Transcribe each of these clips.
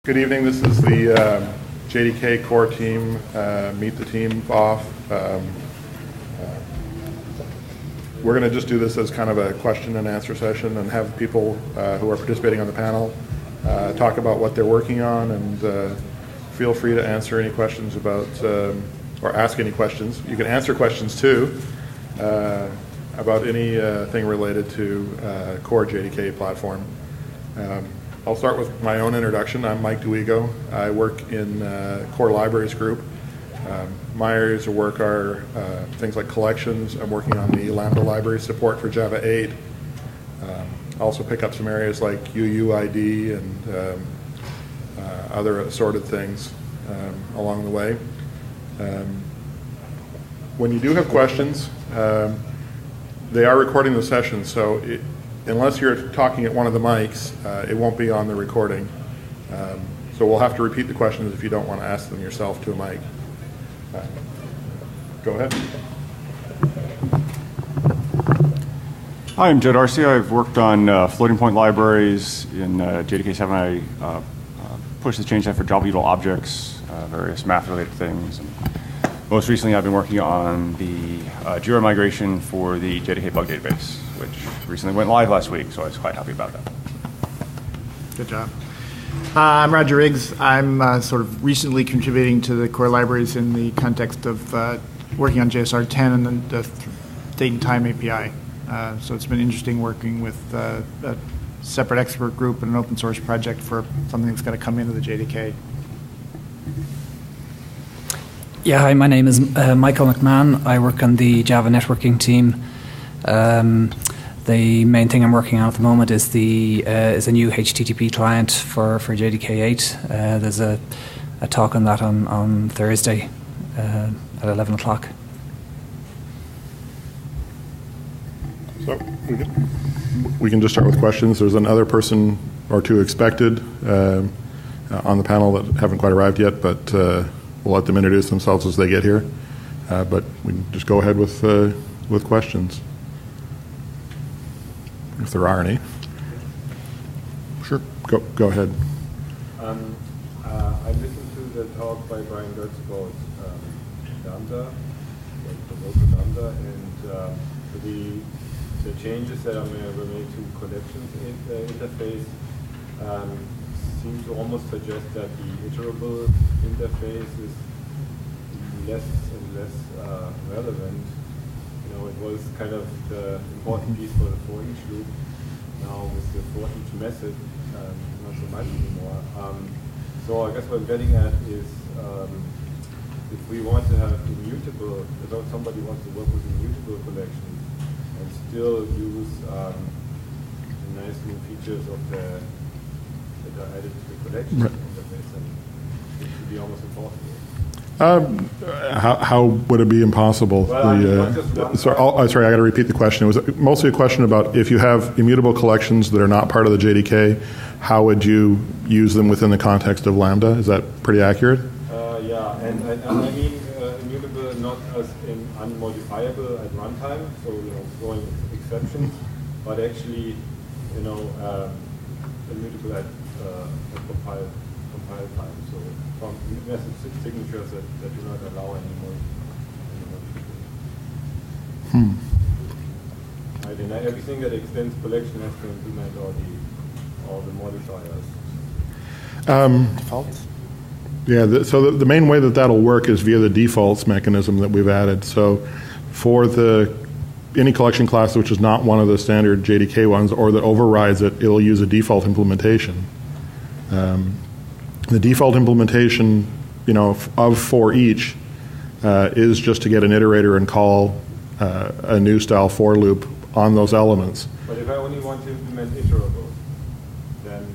Good evening. This is the JDK core team, meet the team off. We're going to just do this as kind of a question and answer session and have people who are participating on the panel talk about what they're working on, and feel free to answer any questions about, or ask any questions. You can answer questions too about anything related to core JDK platform. I'll start with my own introduction. I'm Mike Duigo. I work in Core Libraries Group. My areas of work are things like collections. I'm working on the Lambda library support for Java 8. I also pick up some areas like UUID and other assorted things along the way. When you do have questions, they are recording the session, so unless you're talking at one of the mics, it won't be on the recording. So we'll have to repeat the questions if you don't want to ask them yourself to a mic. Go ahead. Hi, I'm Joe Darcy. I've worked on floating point libraries in JDK 7. I pushed the change set for JavaUtil objects, various math-related things. And most recently, I've been working on the Jira migration for the JDK bug database, which recently went live last week, so I was quite happy about that. Good job. I'm Roger Riggs. I'm sort of recently contributing to the core libraries in the context of working on JSR 10 and then the date and time API. So it's been interesting working with a separate expert group and an open source project for something that's going to come into the JDK. Yeah, hi, my name is Michael McMahon. I work on the Java networking team. The main thing I'm working on at the moment is a new HTTP client for JDK 8. There's a talk on that on Thursday at 11 o'clock. So we can just start with questions. There's another person or two expected on the panel that haven't quite arrived yet, but we'll let them introduce themselves as they get here. But we can just go ahead with questions, if there are any. Sure, go ahead. I listened to the talk by Brian Gertz about Lambda, the local Lambda, and the changes that were made to collections interface seem to almost suggest that the iterable interface is less and less relevant. It was kind of the important piece for the for each loop. Now with the for each method, not so much anymore. So I guess what I'm getting at is if we want to have immutable, if somebody wants to work with immutable collections and still use the nice new features that are added to the collection interface, then it should be almost impossible. How would it be impossible? Well, sorry, I got to repeat the question. It was mostly a question about if you have immutable collections that are not part of the JDK, how would you use them within the context of Lambda? Is that pretty accurate? Yeah, and I mean immutable not as in unmodifiable at runtime, so throwing exceptions, but actually immutable at compile time. So from message signatures that do not allow any modification. Right, and everything that extends collection has to implement all the modifiers. Defaults? Yeah, so the main way that'll work is via the defaults mechanism that we've added. So for any collection class which is not one of the standard JDK ones or that overrides it, it'll use a default implementation. The default implementation, of for each is just to get an iterator and call a new style for loop on those elements. But if I only want to implement iterable, then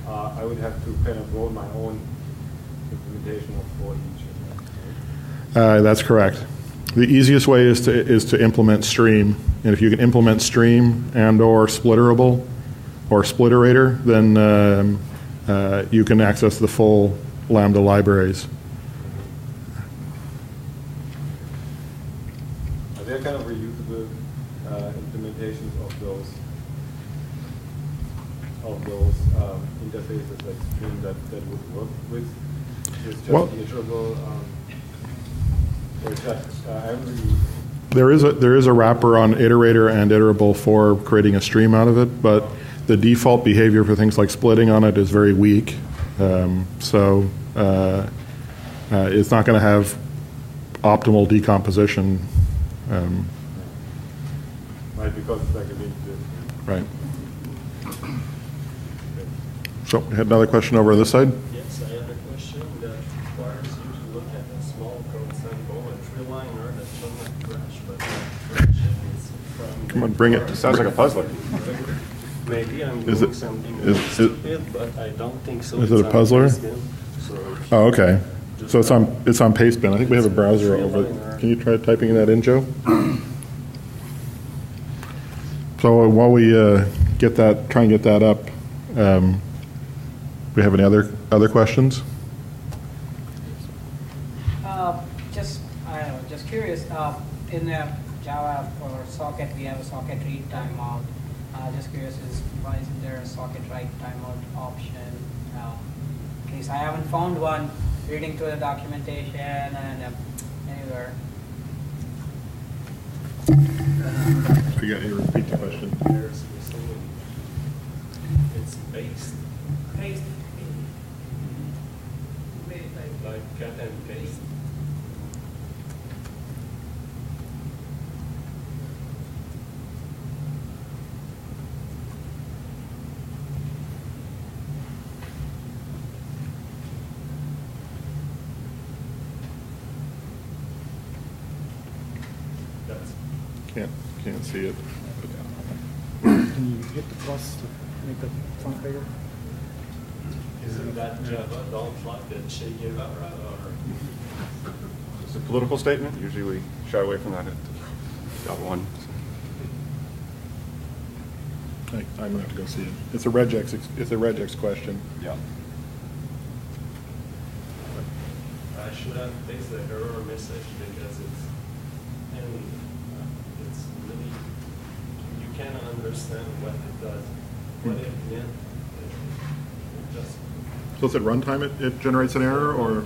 I would have to kind of roll my own implementation of for each. Right? That's correct. The easiest way is to implement stream, and if you can implement stream and or splitterable or splitterator, then you can access the full Lambda libraries. Are there kind of reusable implementations of those interfaces like Stream that would work with? Is just Well- iterable, or is that every? There is a wrapper on iterator and iterable for creating a stream out of it, but the default behavior for things like splitting on it is very weak. So it's not going to have optimal decomposition. Right, because it's like a link to. Right. So, we had another question over on this side. Yes, I have a question that requires you to look at a small code sample, a three-liner that will not crash, but crash is from. Come on, bring it. Sounds like a puzzler. Maybe I'm Is doing it- something is- stupid, but I don't think so. is it a It's on puzzler? Pastebin, so Oh, okay. So it's on Pastebin. I think we have a browser over. Can you try typing that in, Joe? So while we try and get that up, we have any other questions? Just curious, in Java for socket, we have a socket read timeout. Just curious, why isn't there a socket write timeout option? At least I haven't found one reading through the documentation and anywhere. Forget you repeat the question. there's missing. It's based, Paste. like cut and paste. That's Can't see it. Can you hit the plus to make the font bigger? Isn't that Java? Don't like the Che Guevara or? It's a political statement. Usually we shy away from that at Java 1. I'm gonna have to go see it. It's a regex question. Yeah. I should have fixed the error message because it's really, you cannot understand what it does, what it meant. It just. So it's at runtime it generates an error, or?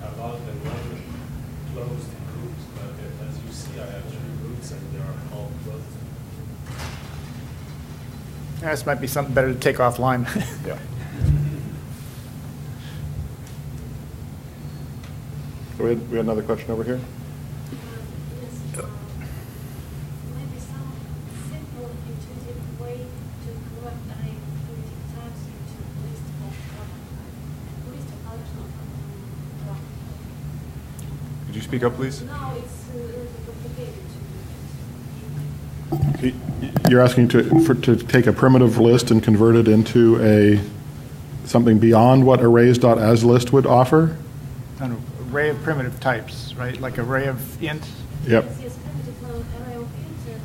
About the non-closed groups, but as you see, I have 3 groups and they are all closed. This might be something better to take offline. Yeah. So we had another question over here. Yes, maybe some simple intuitive way to convert array primitive types into list of collection of Could you speak up, please? No, it's a little complicated to You're asking to take a primitive list and convert it into something beyond what arrays.aslist would offer? An array of primitive types, right? Like array of int. Yep. Yes, primitive array of int.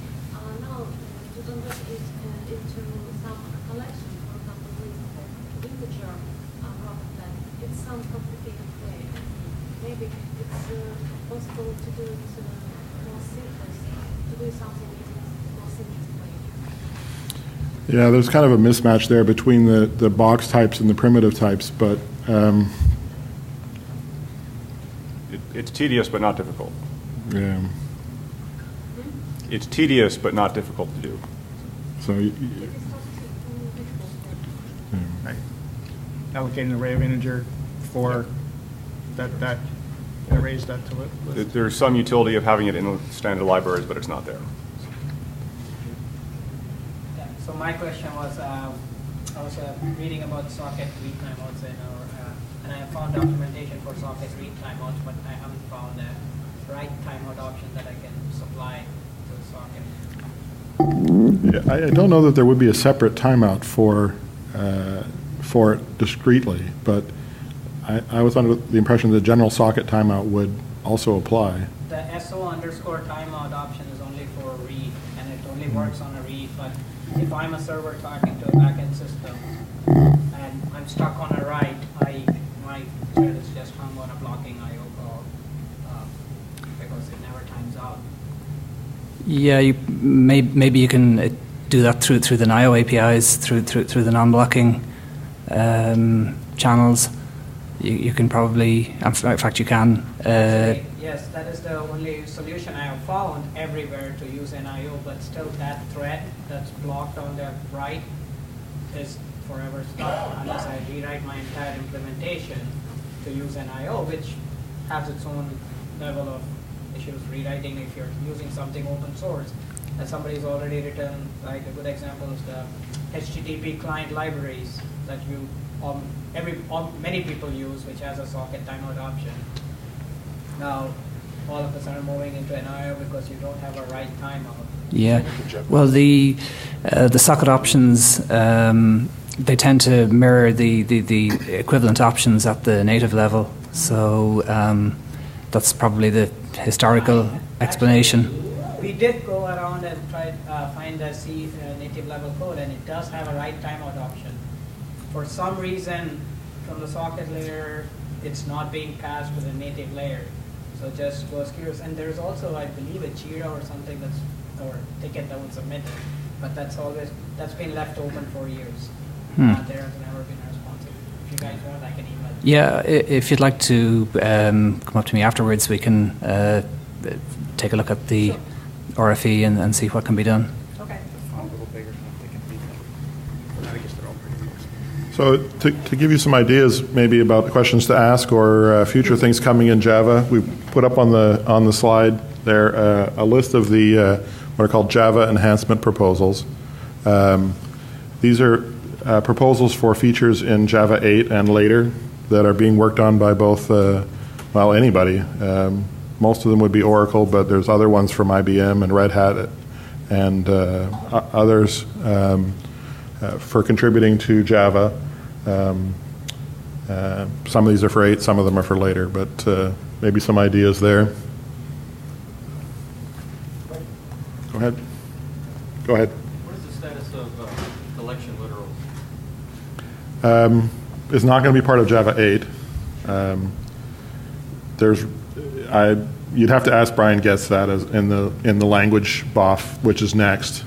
Now to convert it into some collection, for example, list of integer rather than it's some complicated way. Maybe it's possible to do it more simple, to do something in a more simple way. Yeah, there's kind of a mismatch there between the box types and the primitive types, but It's tedious but not difficult. yeah. It's tedious but not difficult to do. So It is not difficult. Right. Allocate an array of integer for that arrays that to list. There's some utility of having it in standard libraries, but it's not there. Yeah, so my question was, I was reading about socket read timeouts and I found documentation for socket read timeouts, but I haven't found a write timeout option that I can supply to the socket. yeah, I don't know that there would be a separate timeout for it discretely, but I was under the impression the general socket timeout would also apply. The SO underscore timeout option is only for read, and it only works on a read, but if I'm a server talking to a backend system, and I'm stuck on a write, my thread is just hung on a blocking IO call, because it never times out. Yeah, maybe you can. do that through the NIO APIs, through the non-blocking channels. You can probably, in fact, you can. Actually, yes, that is the only solution I have found everywhere to use NIO, but still that thread that's blocked on the right is forever stuck unless I rewrite my entire implementation to use NIO, which has its own level of issues rewriting if you're using something open source that somebody's already written. Like a good example is the HTTP client libraries that many people use, which has a socket timeout option. Now, all of a sudden moving into NIO because you don't have a right timeout. Yeah, well, the socket options, they tend to mirror the equivalent options at the native level. So that's probably the historical explanation. We did go around and try to find the C native level code, and it does have a write timeout option. For some reason, from the socket layer, it's not being passed to the native layer. So just was curious. And there's also, I believe, a Jira or something or ticket that was submitted, but that's been left open for years. There has never been a response. If you guys want, I can email it. Yeah, if you'd like to come up to me afterwards, we can take a look at the RFE and see what can be done. Okay. So to give you some ideas maybe about questions to ask or future things coming in Java, we put up on the slide there a list of the what are called Java enhancement proposals. These are proposals for features in Java 8 and later that are being worked on by both, anybody. Most of them would be Oracle, but there's other ones from IBM and Red Hat and others for contributing to Java. Some of these are for 8, some of them are for later, but maybe some ideas there. Go ahead. What is the status of collection literals? It's not going to be part of Java 8. You'd have to ask Brian Getz that as in the language BOF, which is next.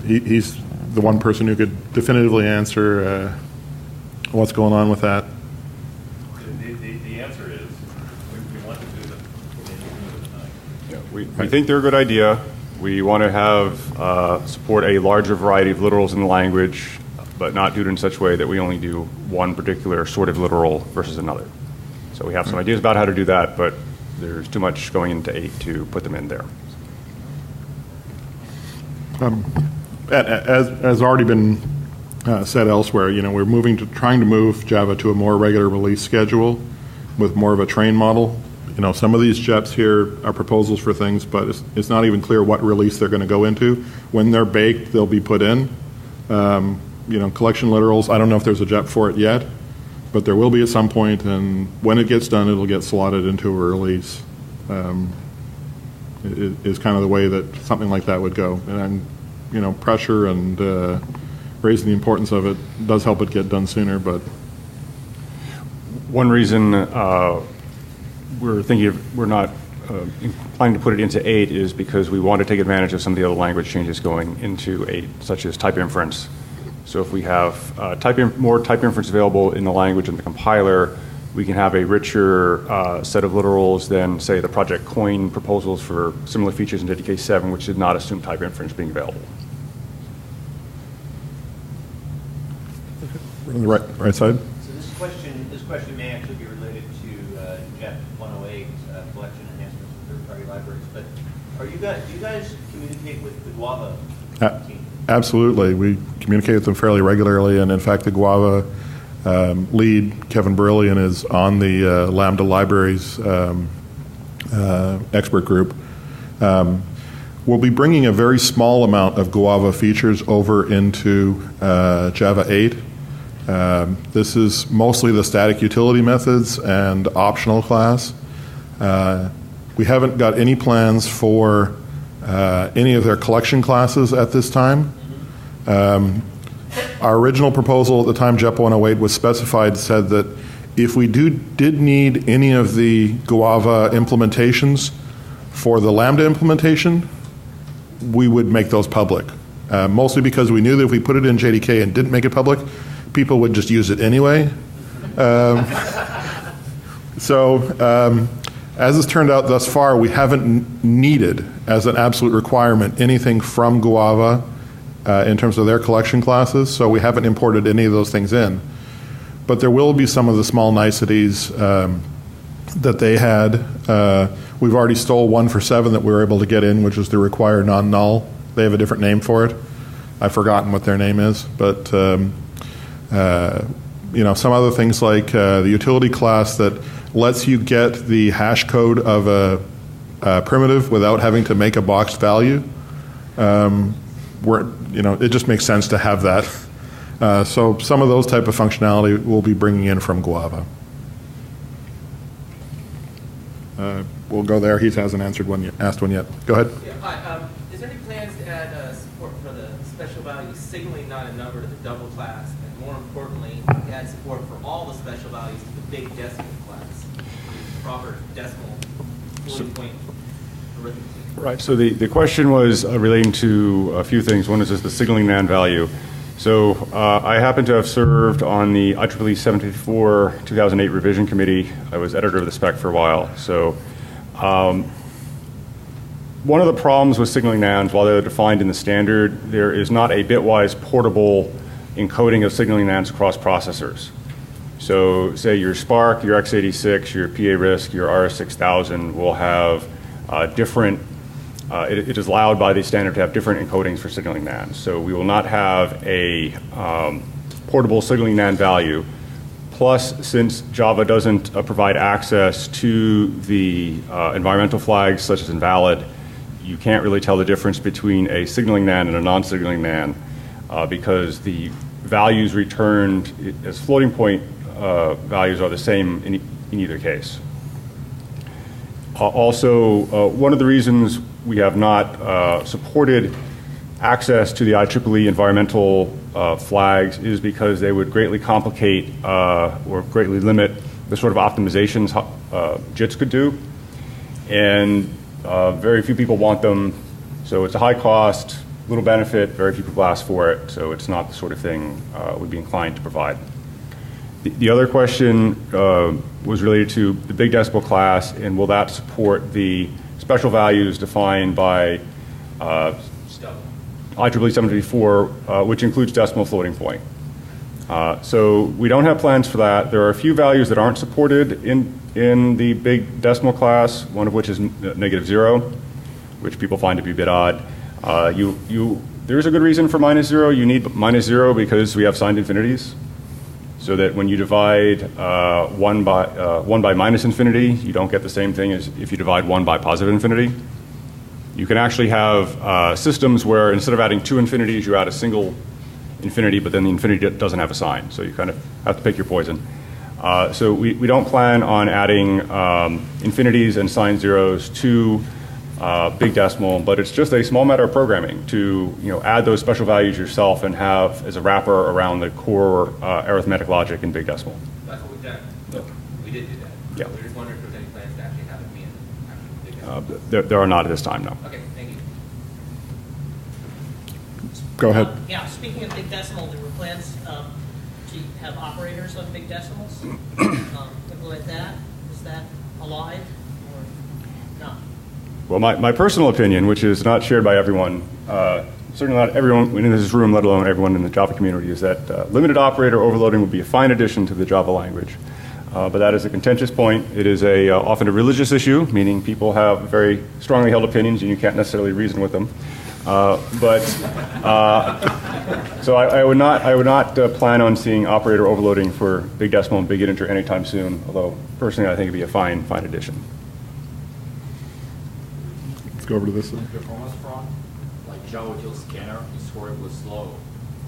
He's the one person who could definitively answer what's going on with that. The answer is we want to do them. We think they're a good idea. We want to have support a larger variety of literals in the language, but not do it in such a way that we only do one particular sort of literal versus another. So we have some ideas about how to do that, but there's too much going into 8 to put them in there. As already been said elsewhere, we're trying to move Java to a more regular release schedule with more of a train model. Some of these JEPs here are proposals for things, but it's not even clear what release they're going to go into. When they're baked, they'll be put in. Collection literals, I don't know if there's a JEP for it yet, but there will be at some point, and when it gets done, it'll get slotted into a release. Is kind of the way that something like that would go. And pressure and raising the importance of it does help it get done sooner, but. One reason we're not inclined to put it into 8 is because we want to take advantage of some of the other language changes going into 8, such as type inference. So if we have more type inference available in the language and the compiler, we can have a richer set of literals than, say, the Project Coin proposals for similar features in JDK 7, which did not assume type inference being available. On the right side. So this question may actually be related to JEP 108 collection enhancements with third-party libraries. But do you guys communicate with the Guava team? Absolutely, we communicate with them fairly regularly, and in fact, the Guava lead, Kevin Brillian, is on the Lambda libraries expert group. We'll be bringing a very small amount of Guava features over into Java 8. This is mostly the static utility methods and optional class. We haven't got any plans for any of their collection classes at this time. Our original proposal at the time JEP 108 was specified said that if we did need any of the Guava implementations for the Lambda implementation, we would make those public. Mostly because we knew that if we put it in JDK and didn't make it public, people would just use it anyway. As it's turned out thus far, we haven't needed, as an absolute requirement, anything from Guava in terms of their collection classes, so we haven't imported any of those things in. But there will be some of the small niceties that they had. We've already stole 1 for 7 that we were able to get in, which is the require non-null. They have a different name for it. I've forgotten what their name is, but some other things like the utility class that lets you get the hash code of a primitive without having to make a boxed value. It just makes sense to have that. So some of those type of functionality we'll be bringing in from Guava. We'll go there. He hasn't asked one yet. Go ahead. Yeah, hi. Is there any plans to add support for the special value signaling not a number to the double class, and more importantly, add support for all the special values to the big decimal class, proper decimal floating point arithmetic? Right. So the question was relating to a few things. One is just the signaling NAND value. So I happen to have served on the IEEE 754 2008 revision committee. I was editor of the spec for a while. So one of the problems with signaling NANDs, while they're defined in the standard, there is not a bitwise portable encoding of signaling NANDs across processors. So say your SPARC, your x86, your PA RISC, your RS6000 will have different, it is allowed by the standard to have different encodings for signaling NAND. So we will not have a portable signaling NAND value. Plus, since Java doesn't provide access to the environmental flags such as invalid, you can't really tell the difference between a signaling NAND and a non-signaling NAND because the values returned as floating point values are the same in either case. Also, one of the reasons we have not supported access to the IEEE environmental flags is because they would greatly complicate or greatly limit the sort of optimizations JITs could do. And very few people want them, so it's a high cost, little benefit, very few people ask for it, so it's not the sort of thing we'd be inclined to provide. The other question was related to the BigDecimal class, and will that support the special values defined by IEEE 754, which includes decimal floating point. So we don't have plans for that. There are a few values that aren't supported in the BigDecimal class, one of which is -0, which people find to be a bit odd. There's a good reason for -0. You need -0 because we have signed infinities, so that when you divide 1 by minus infinity, you don't get the same thing as if you divide 1 by positive infinity. You can actually have systems where instead of adding 2 infinities, you add a single infinity, but then the infinity doesn't have a sign, so you kind of have to pick your poison. So we don't plan on adding infinities and signed zeros to BigDecimal, but it's just a small matter of programming to add those special values yourself and have as a wrapper around the core arithmetic logic in BigDecimal. That's what we've done. Yep. We did do that. Yeah. So we're just wondering if there's any plans to actually have it be in actual BigDecimal. There are not at this time, no. Okay, thank you. Go ahead. Yeah, speaking of BigDecimal, there were plans to have operators on BigDecimals, implement that. Is that alive or not? Well, my personal opinion, which is not shared by everyone, certainly not everyone in this room, let alone everyone in the Java community, is that limited operator overloading would be a fine addition to the Java language. But that is a contentious point. It is often a religious issue, meaning people have very strongly held opinions and you can't necessarily reason with them. So I would not plan on seeing operator overloading for BigDecimal and Big Integer anytime soon, although personally I think it'd be a fine addition. Let's go over to this one. Performance front, like Java util scanner is horribly slow.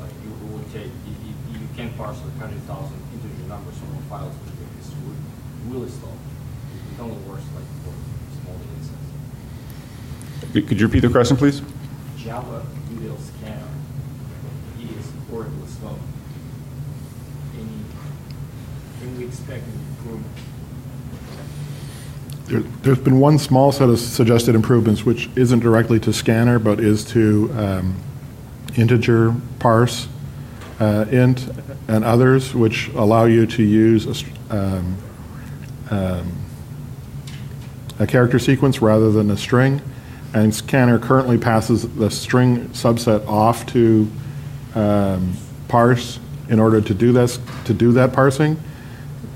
Like you would take, you can't parse like 100,000 integer numbers from a file to the it's really slow. It only works like for small data sets. Could you repeat the question, please? Java util scanner is horribly slow. Can we expect an improvement? There's been one small set of suggested improvements, which isn't directly to scanner, but is to integer parse, int, and others, which allow you to use a character sequence rather than a string. And scanner currently passes the string subset off to parse in order to do this, to do that parsing.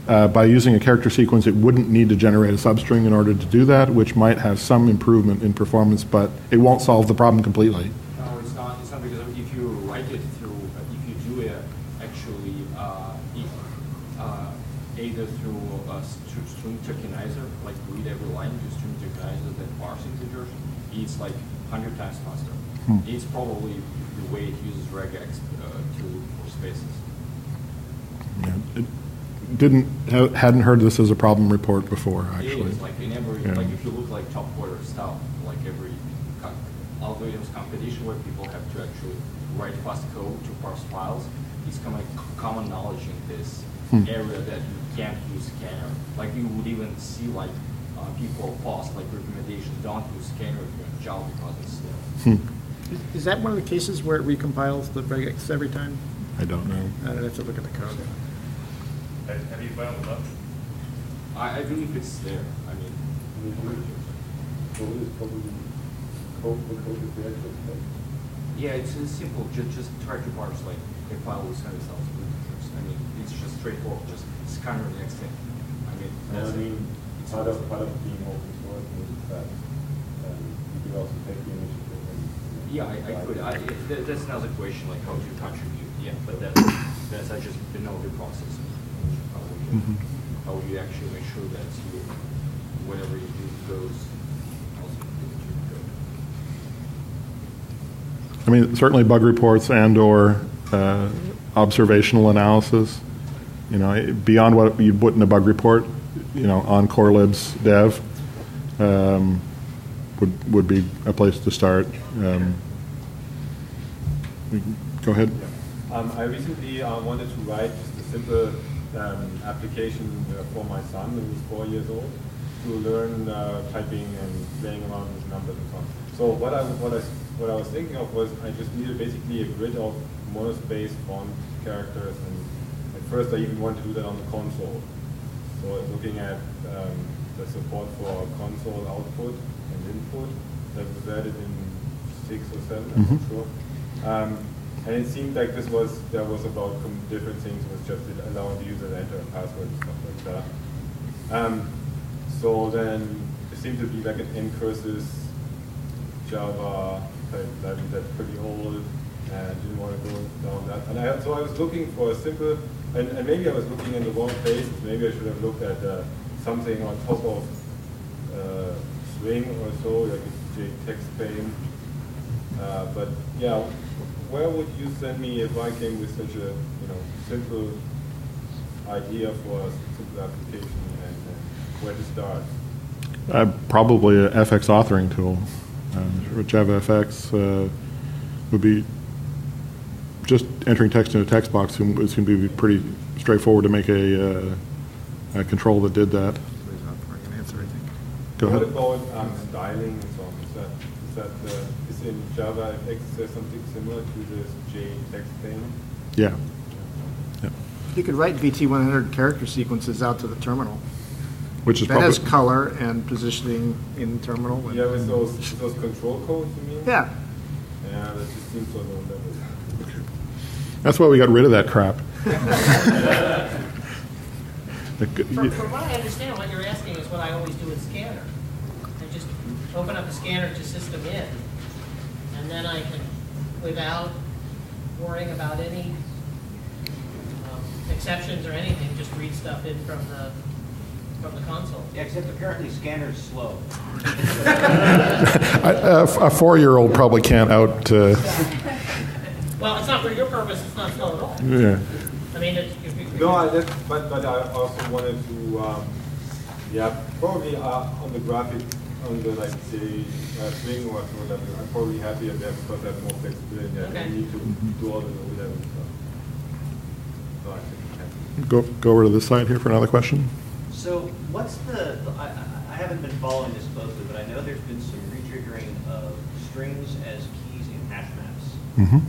By using a character sequence, it wouldn't need to generate a substring in order to do that, which might have some improvement in performance, but it won't solve the problem completely. No, it's not. It's not because if you write it through, if you do it actually either through a string tokenizer, like read every line to string tokenizer that parse integers, it's like 100 times faster. It's probably the way it uses regex to for spaces. Yeah, hadn't heard this as a problem report before, actually. It is, like in every, like if you look like top quarter stuff, like every algorithms competition where people have to actually write fast code to parse files, it's common knowledge in this area that you can't use scanner. Like you would even see like people post like recommendations, don't use scanner in Java because it's slow. Is that one of the cases where it recompile the regex every time? I don't know. I'd have to look at the code. Have you found it up? I believe it's there. I mean, Code is probably code for code is the actual code. yeah, it's simple. Just try to parse like a file with 100,000 integers. I mean, it's just straightforward. Just scanner the next thing. I mean, that's I mean, part of being open source is that you could also take the initiative. yeah, I could. That's another question, like how do you contribute? Yeah, but that's I just know the process. How will you actually make sure that you, whatever you do goes ultimately to code? I mean, certainly bug reports and/or observational analysis. You know, beyond what you put in a bug report, you know, on core libs dev would be a place to start. Go ahead. I recently wanted to write just a simple application for my son, who's 4 years old, to learn typing and playing around with numbers and so on. So what I was thinking of was I just needed basically a grid of monospace font characters, and at first I even wanted to do that on the console. So looking at the support for console output and input that was added in 6 or 7, I'm not sure. And it seemed like there was about different things. It was just allowing the user to enter a password and stuff like that. So then it seemed to be like an N-curses Java type library that's pretty old, and I didn't want to go down that. And so I was looking for a simple, and maybe I was looking in the wrong places. Maybe I should have looked at something on top of Swing or so, like a JText pane. But yeah. Where would you send me if I came with such a simple idea for a simple application, and where to start? Probably a FX authoring tool. Java FX would be just entering text in a text box. It's going to be pretty straightforward to make a control that did that. Go ahead. What about styling and so on? Is in Java FX is there something similar to this JText thing? Yeah. You could write VT100 character sequences out to the terminal. Which is that has color and positioning in the terminal. Yeah, with those control codes, you mean? Yeah. Yeah, that just seems so low level. That's why we got rid of that crap. From what I understand, what you're asking is what I always do with Scanner. I just open up the Scanner to system in, and then I can, without worrying about any exceptions or anything, just read stuff in from the console. Yeah, except apparently Scanner's slow. A 4-year-old probably can't out. Well, it's not for your purpose. It's not slow at all. Yeah. I mean, but I also wanted to, probably on the graphic, on the Swing or whatever. I'm probably happier there because I have more flexibility. I don't need to do all the low level stuff. So I think Go over to this side here for another question. So what's I have haven't been following this closely, but I know there's been some retriggering of strings as keys in hash maps. And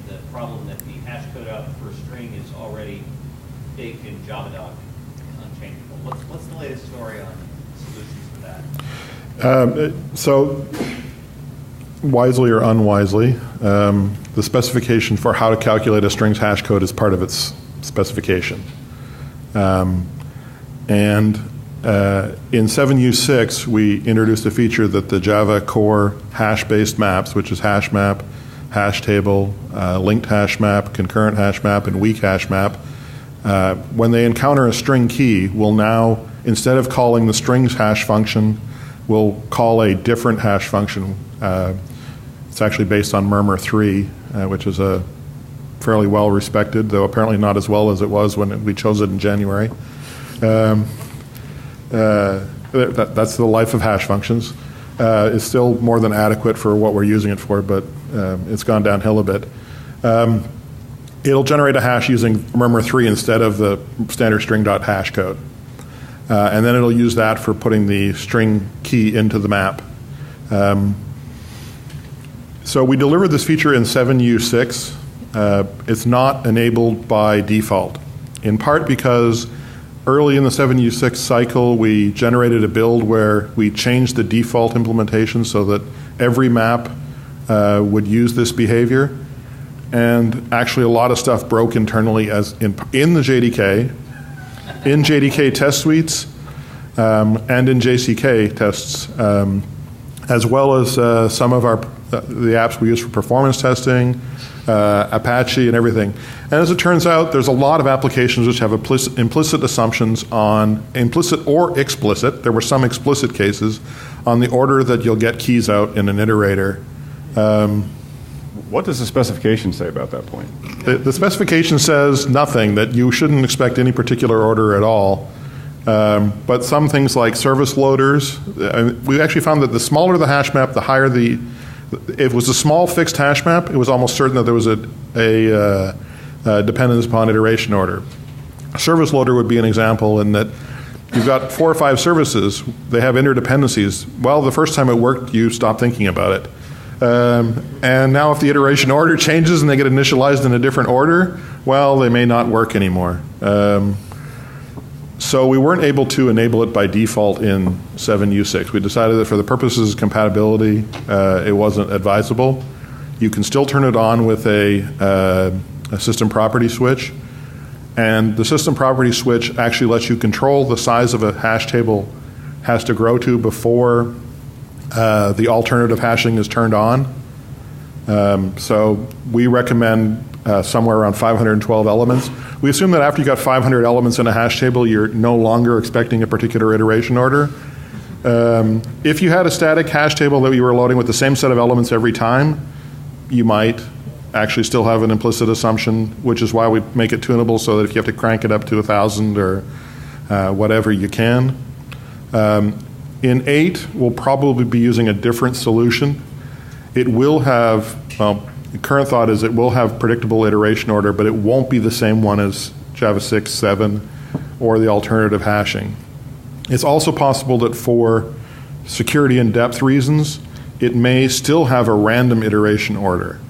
the problem that the hash code out for a string is already baked in Javadoc unchangeable. What's the latest story on solutions for that? So, wisely or unwisely, the specification for how to calculate a string's hash code is part of its specification. In 7U6, we introduced a feature that the Java core hash-based maps, which is hash map, hash table, linked hash map, concurrent hash map, and weak hash map, when they encounter a string key, will now, instead of calling the strings hash function, will call a different hash function. It's actually based on Murmur 3, which is a fairly well respected, though apparently not as well as it was when we chose it in January. That's the life of hash functions. It's still more than adequate for what we're using it for, but it's gone downhill a bit. It'll generate a hash using Murmur 3 instead of the standard string.hash code. And then it'll use that for putting the string key into the map. So we delivered this feature in 7U6. It's not enabled by default, in part because early in the 7U6 cycle, we generated a build where we changed the default implementation so that every map would use this behavior. And actually a lot of stuff broke internally as in the JDK, in JDK test suites, and in JCK tests, as well as some of the apps we use for performance testing, Apache and everything. And as it turns out, there's a lot of applications which have implicit assumptions on, implicit or explicit, there were some explicit cases, on the order that you'll get keys out in an iterator. What does the specification say about that point? The specification says nothing, that you shouldn't expect any particular order at all. But some things like service loaders, we actually found that the smaller the hash map, the higher the, if it was a small fixed hash map, it was almost certain that there was a dependence upon iteration order. A service loader would be an example in that you've got 4 or 5 services, they have interdependencies. Well, the first time it worked, you stop thinking about it. And now if the iteration order changes and they get initialized in a different order, well, they may not work anymore. So we weren't able to enable it by default in 7U6. We decided that for the purposes of compatibility, it wasn't advisable. You can still turn it on with a system property switch. And the system property switch actually lets you control the size of a hash table has to grow to before the alternative hashing is turned on. So we recommend somewhere around 512 elements. We assume that after you got 500 elements in a hash table, you're no longer expecting a particular iteration order. If you had a static hash table that you were loading with the same set of elements every time, you might actually still have an implicit assumption, which is why we make it tunable so that if you have to crank it up to 1,000 or whatever, you can. In 8, we'll probably be using a different solution. It will have, well, the current thought is it will have predictable iteration order, but it won't be the same one as Java 6, 7, or the alternative hashing. It's also possible that for security and depth reasons, it may still have a random iteration order.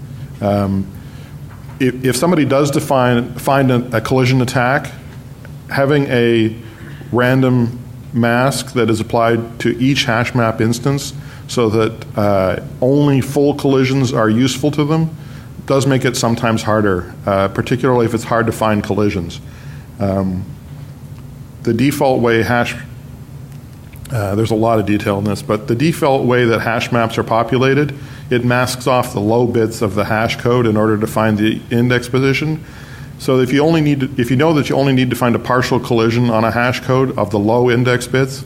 If somebody does find a collision attack, having a random mask that is applied to each hash map instance so that only full collisions are useful to them does make it sometimes harder, particularly if it's hard to find collisions. The default way there's a lot of detail in this, but the default way that hash maps are populated, it masks off the low bits of the hash code in order to find the index position. So if you know that you only need to find a partial collision on a hash code of the low index bits,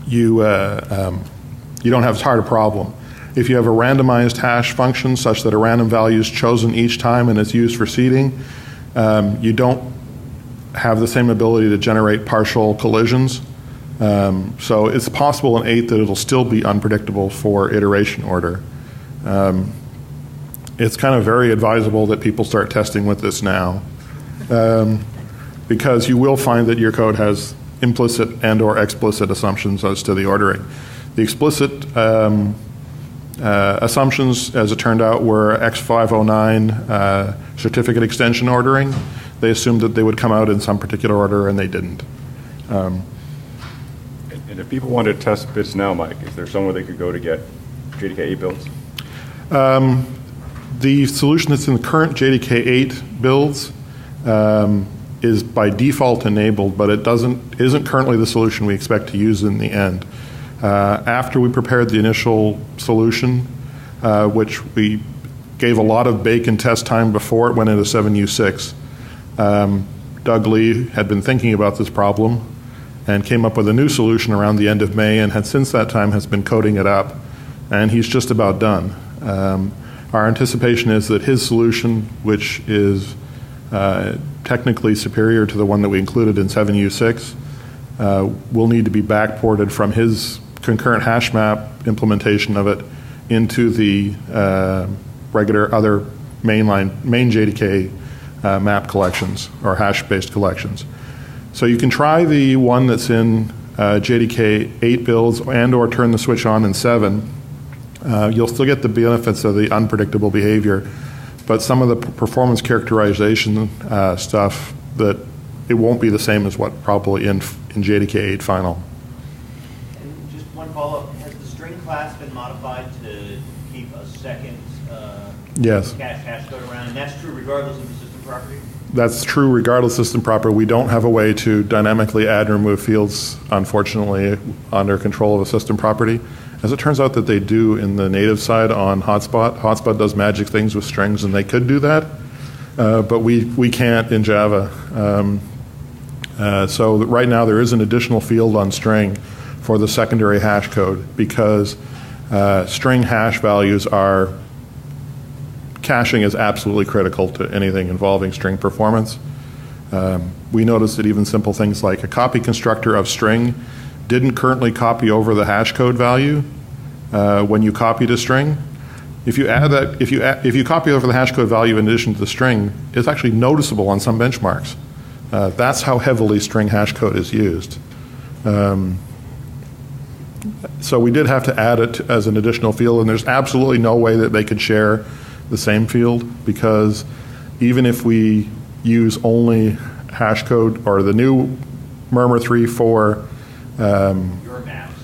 you don't have as hard a problem. If you have a randomized hash function such that a random value is chosen each time and it's used for seeding, you don't have the same ability to generate partial collisions. So it's possible in 8 that it'll still be unpredictable for iteration order. It's kind of very advisable that people start testing with this now. because you will find that your code has implicit and or explicit assumptions as to the ordering. The explicit assumptions, as it turned out, were X509 certificate extension ordering. They assumed that they would come out in some particular order, and they didn't. And if people want to test bits now, Mike, is there somewhere they could go to get JDK 8 builds? The solution that's in the current JDK 8 builds is by default enabled, but it isn't currently the solution we expect to use in the end. After we prepared the initial solution, which we gave a lot of bake and test time before it went into 7U6, Doug Lee had been thinking about this problem and came up with a new solution around the end of May, and had since that time has been coding it up, and he's just about done. Our anticipation is that his solution, which is technically superior to the one that we included in 7U6, will need to be backported from his concurrent hash map implementation of it into the regular other main JDK map collections or hash-based collections. So you can try the one that's in JDK 8 builds and or turn the switch on in 7. You'll still get the benefits of the unpredictable behavior, but some of the performance characterization stuff, that it won't be the same as what probably in JDK 8 final. And just one follow-up, has the string class been modified to keep a second Yes. cache hash code around? And that's true regardless of the system property? That's true regardless of system property. We don't have a way to dynamically add and remove fields, unfortunately, under control of a system property. As it turns out that they do in the native side on Hotspot. Hotspot does magic things with strings, and they could do that, but we can't in Java. So right now there is an additional field on string for the secondary hash code, because string hash values are, caching is absolutely critical to anything involving string performance. We noticed that even simple things like a copy constructor of string didn't currently copy over the hash code value when you copied a string. If you add that, if you copy over the hash code value in addition to the string, it's actually noticeable on some benchmarks. That's how heavily string hash code is used. So we did have to add it as an additional field, and there's absolutely no way that they could share the same field, because even if we use only hash code or the new Murmur 3 for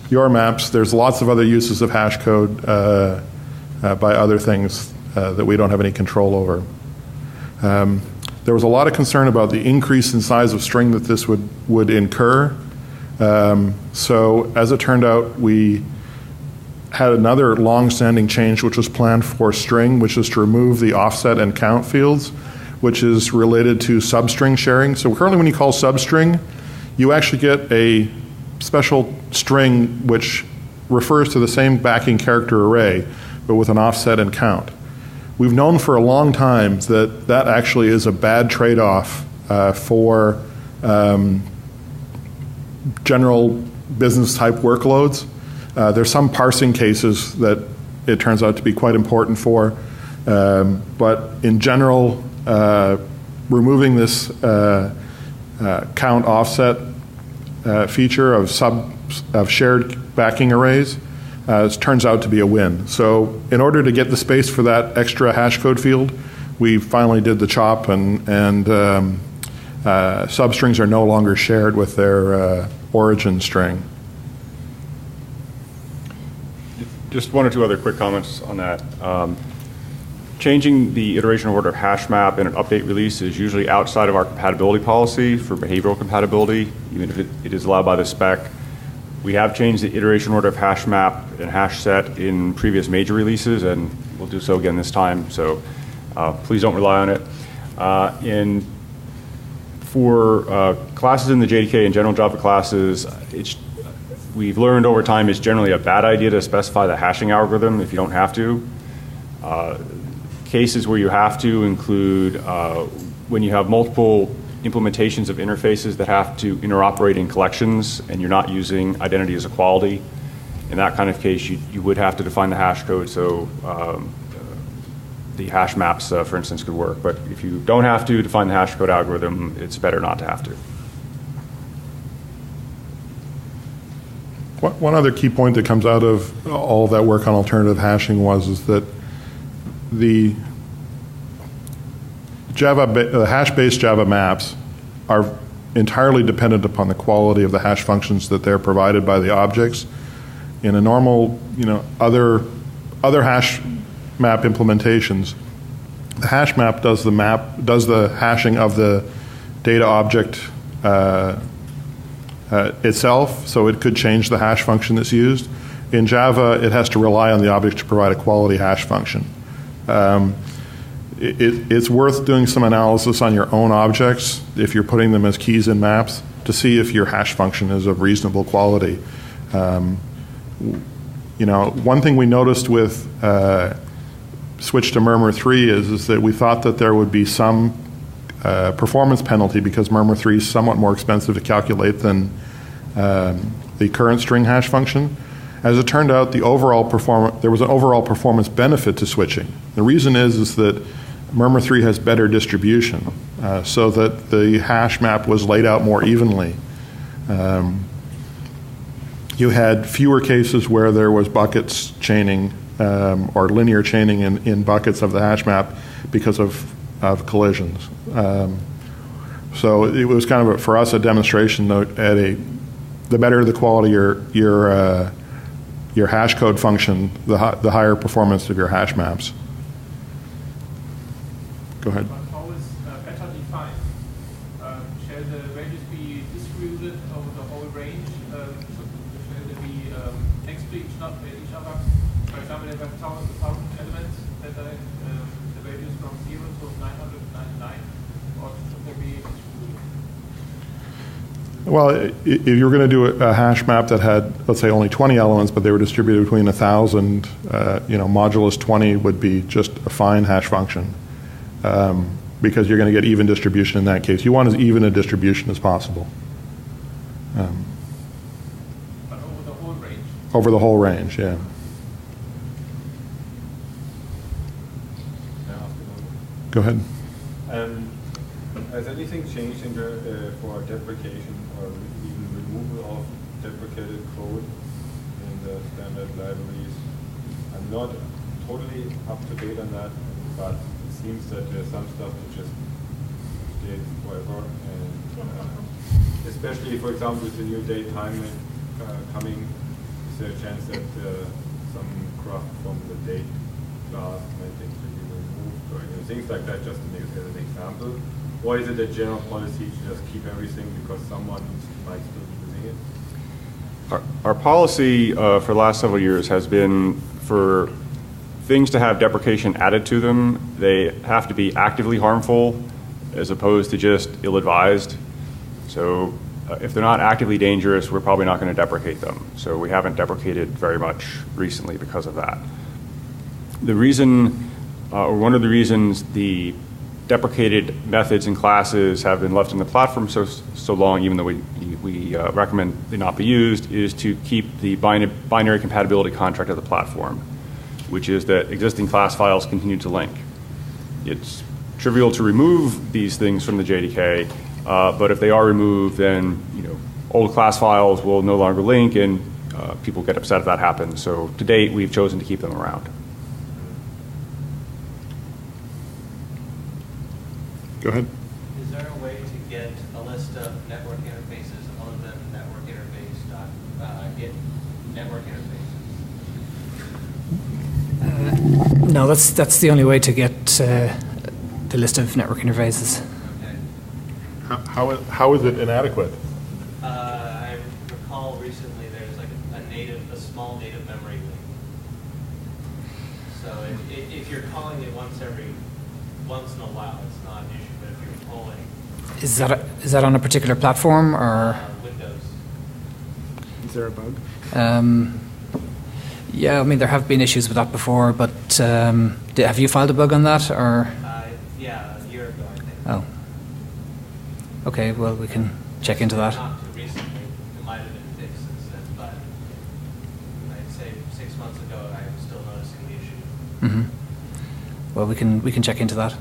your maps, there's lots of other uses of hash code by other things that we don't have any control over. There was a lot of concern about the increase in size of string that this would incur. So as it turned out, we had another long-standing change which was planned for string, which is to remove the offset and count fields, which is related to substring sharing. So currently when you call substring, you actually get a special string which refers to the same backing character array, but with an offset and count. We've known for a long time that that actually is a bad trade-off for general business type workloads. There's some parsing cases that it turns out to be quite important for, but in general, removing this count offset feature of shared backing arrays turns out to be a win. So in order to get the space for that extra hash code field, we finally did the chop, and substrings are no longer shared with their origin string. Just one or two other quick comments on that. Changing the iteration order of hash map in an update release is usually outside of our compatibility policy for behavioral compatibility, even if it is allowed by the spec. We have changed the iteration order of hash map and hash set in previous major releases, and we'll do so again this time, so please don't rely on it. For classes in the JDK and general Java classes, we've learned over time it's generally a bad idea to specify the hashing algorithm if you don't have to. Cases where you have to include when you have multiple implementations of interfaces that have to interoperate in collections and you're not using identity as a quality. In that kind of case, you would have to define the hash code. So the hash maps, for instance, could work. But if you don't have to define the hash code algorithm, it's better not to have to. One other key point that comes out of all of that work on alternative hashing is that the hash-based Java maps are entirely dependent upon the quality of the hash functions that they're provided by the objects. In a normal, other hash map implementations, the hash map does the hashing of the data object itself, so it could change the hash function that's used. In Java, it has to rely on the object to provide a quality hash function. It's worth doing some analysis on your own objects if you're putting them as keys in maps to see if your hash function is of reasonable quality. One thing we noticed with switch to Murmur 3 is that we thought that there would be some performance penalty because Murmur 3 is somewhat more expensive to calculate than the current string hash function. As it turned out, there was an overall performance benefit to switching. The reason is that Murmur 3 has better distribution, so that the hash map was laid out more evenly. You had fewer cases where there was buckets chaining or linear chaining in buckets of the hash map because of collisions. So it was kind of, for us, a demonstration that the better the quality your hash code function, the higher performance of your hash maps. Go ahead. How is better defined? Shall the values be distributed over the whole range? Shall they be next to each other? For example, if I have 1,000 elements, that the values from 0 to 999, or should they be distributed? Well, if you were going to do a hash map that had, let's say, only 20 elements, but they were distributed between 1,000, modulus 20 would be just a fine hash function. Because you're going to get even distribution in that case. You want as even a distribution as possible. But over the whole range? Over the whole range, yeah. Go ahead. Has anything changed for deprecation or even removal of deprecated code in the standard libraries? I'm not totally up to date on that, but it seems that there's some stuff that just stays forever, and especially, for example, with the new date timing coming, is there a chance that some graph from the date class might be removed, or things like that, just to make it as an example? Or is it a general policy to just keep everything because someone might still be using it? Our policy for the last several years has been for things to have deprecation added to them, they have to be actively harmful as opposed to just ill-advised. So if they're not actively dangerous, we're probably not going to deprecate them. So we haven't deprecated very much recently because of that. The reason, or one of the reasons the deprecated methods and classes have been left in the platform so long, even though we recommend they not be used, is to keep the binary compatibility contract of the platform, which is that existing class files continue to link. It's trivial to remove these things from the JDK, but if they are removed, then old class files will no longer link, and people get upset if that happens. So to date, we've chosen to keep them around. Go ahead. Is there a way to get a list of network interfaces other than network interface get network interfaces? No, that's the only way to get the list of network interfaces. Okay. How is it inadequate? I recall recently there's like a small native memory link. So if you're calling it once in a while, it's not an issue. But if you're calling, Is that on a particular platform or? Windows. Is there a bug? Yeah, I mean there have been issues with that before, but have you filed a bug on that or? Yeah, a year ago I think. Oh. Okay, well we can check into that. Not too recently. It might have been fixed since then, but I'd say 6 months ago I was still noticing the issue. well, we can check into that.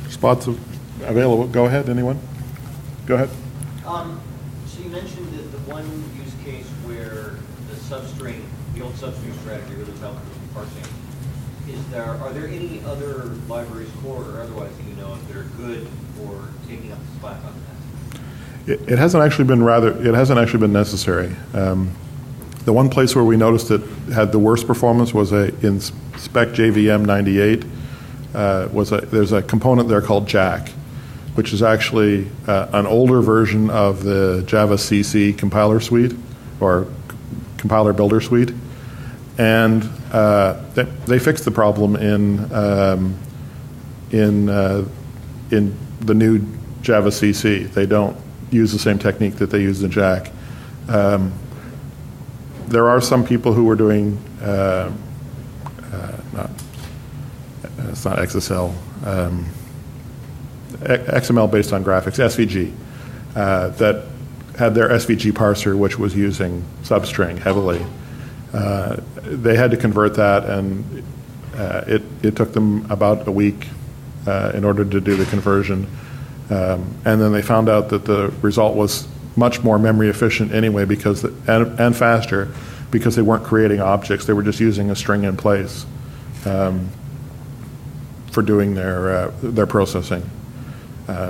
Spots available. Go ahead, anyone? Go ahead. So you mentioned that the one use case where the substring, the old substring strategy really helped with parsing. Are there any other libraries, core or otherwise, that you know of that are good for taking up the slack on that? It hasn't actually been necessary. The one place where we noticed it had the worst performance was in spec JVM 98. There's a component there called Jack, which is actually an older version of the Java CC compiler suite or compiler builder suite, and they fixed the problem in the new Java CC. They don't use the same technique that they use in Jack. There are some people who are doing it's not XSL, XML based on graphics, SVG, that had their SVG parser, which was using substring heavily. They had to convert that, and it took them about a week in order to do the conversion. And then they found out that the result was much more memory efficient anyway, and faster, because they weren't creating objects. They were just using a string in place for doing their processing.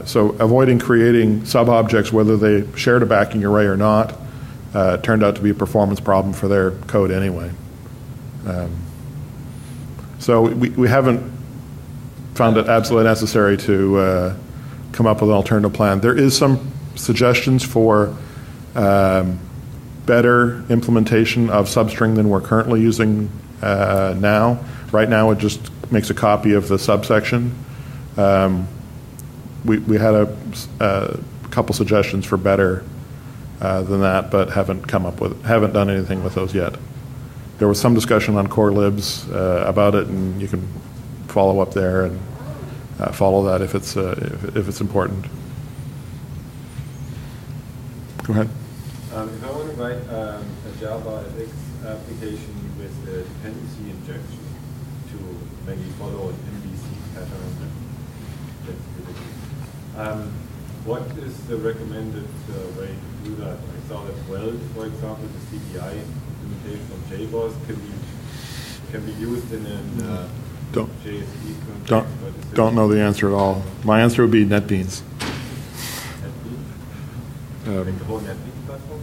So avoiding creating sub-objects, whether they shared a backing array or not, turned out to be a performance problem for their code anyway. So we haven't found it absolutely necessary to come up with an alternative plan. There is some suggestions for better implementation of substring than we're currently using now. Right now it just makes a copy of the subsection. We had a couple suggestions for better than that, but haven't done anything with those yet. There was some discussion on core libs about it, and you can follow up there and follow that if it's important. Go ahead. If I want to write a Java FX application with a dependency injection to maybe follow an MVC pattern, what is the recommended way to do that? I saw that Weld, for example, the CPI implementation of JBoss can be used in an JSP context. Don't know the answer at all. My answer would be NetBeans. Like the whole NetBeans platform?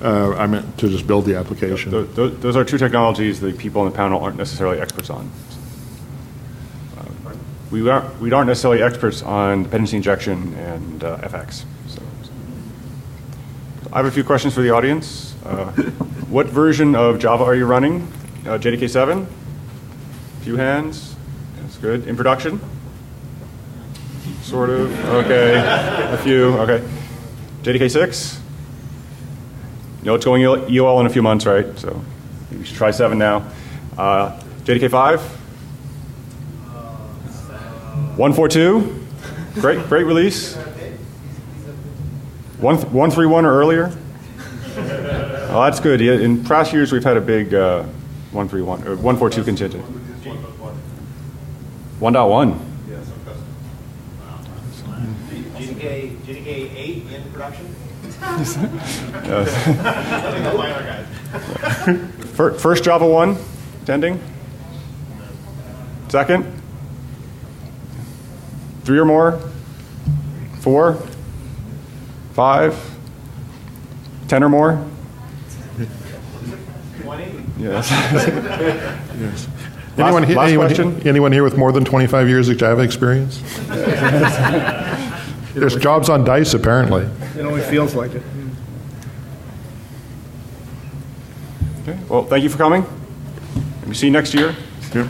I meant to just build the application. Those are two technologies that people on the panel aren't necessarily experts on. We aren't necessarily experts on dependency injection and FX. So I have a few questions for the audience. What version of Java are you running? JDK 7? A few hands. That's good. In production? Sort of. Okay. A few. Okay. JDK 6? You know it's going UL in a few months, right? So you should try 7 now. JDK 5? 1.4.2, great release. 1.3.1 or earlier. Oh, that's good. In past years, we've had a big 1.3.1 or 1.4.2 contingent. 1.1. JDK 8 in production. First Java 1 attending. Second. 3 or more? 4? 5? 10 or more? 20? Yes. Yes. Last question? Anyone here with more than 25 years of Java experience? There's jobs on DICE, apparently. It only feels like it. Okay. Well, thank you for coming. Maybe see you next year. Yep.